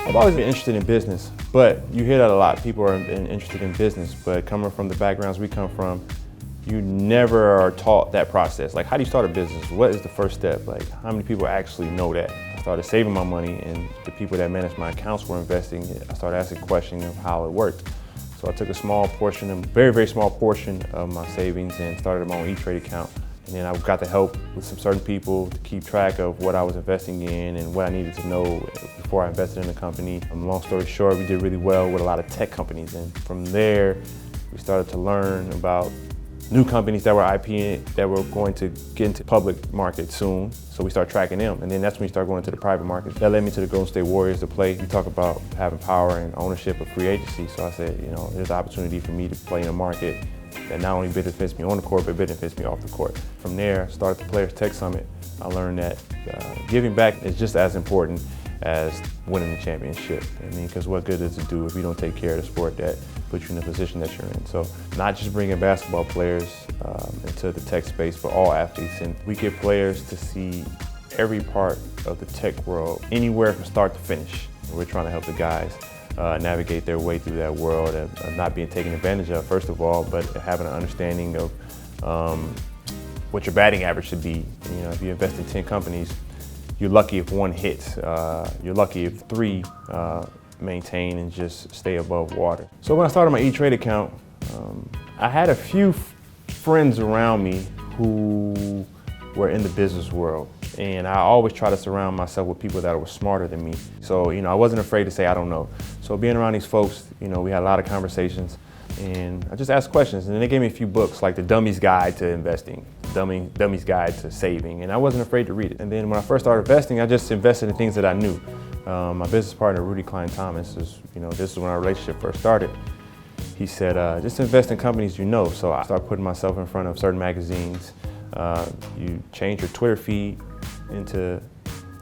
I've always been interested in business, but you hear that a lot. People are interested in business, but coming from the backgrounds we come from, you never are taught that process. Like, how do you start a business? What is the first step? Like, how many people actually know that? I started saving my money, and the people that managed my accounts were investing. I started asking questions of how it worked. So I took a small portion, a very, very small portion of my savings and started my own E-Trade account. And then I got to help with some certain people to keep track of what I was investing in and what I needed to know before I invested in the company. Long story short, we did really well with a lot of tech companies. And from there, we started to learn about new companies that were IPing, that were going to get into public market soon. So we started tracking them. And then that's when we started going to the private market. That led me to the Golden State Warriors to play. We talk about having power and ownership of free agency. So I said, there's an opportunity for me to play in a market that not only benefits me on the court, but benefits me off the court. From there, I started the Players Tech Summit. I learned that giving back is just as important as winning the championship. Because what good does it do if you don't take care of the sport that puts you in the position that you're in? So not just bringing basketball players into the tech space, but all athletes. And we get players to see every part of the tech world, anywhere from start to finish. We're trying to help the guys navigate their way through that world and not being taken advantage of, first of all, but having an understanding of what your batting average should be. If you invest in 10 companies, you're lucky if one hits. You're lucky if 3 maintain and just stay above water. So when I started my E-Trade account, I had a few friends around me who were in the business world. And I always try to surround myself with people that were smarter than me. So, I wasn't afraid to say, I don't know. So being around these folks, we had a lot of conversations, and I just asked questions. And then they gave me a few books, like The Dummy's Guide to Investing, Dummy's Guide to Saving, and I wasn't afraid to read it. And then when I first started investing, I just invested in things that I knew. My business partner, Rudy Klein Thomas, this is when our relationship first started. He said, just invest in companies you know. So I started putting myself in front of certain magazines. You change your Twitter feed into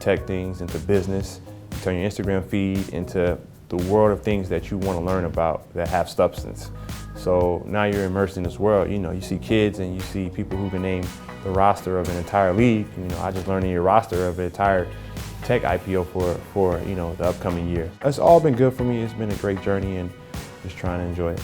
tech things, into business. You turn your Instagram feed into the world of things that you want to learn about that have substance. So now you're immersed in this world. You see kids and you see people who can name the roster of an entire league. I just learned your roster of an entire tech IPO for the upcoming year. It's all been good for me. It's been a great journey and just trying to enjoy it.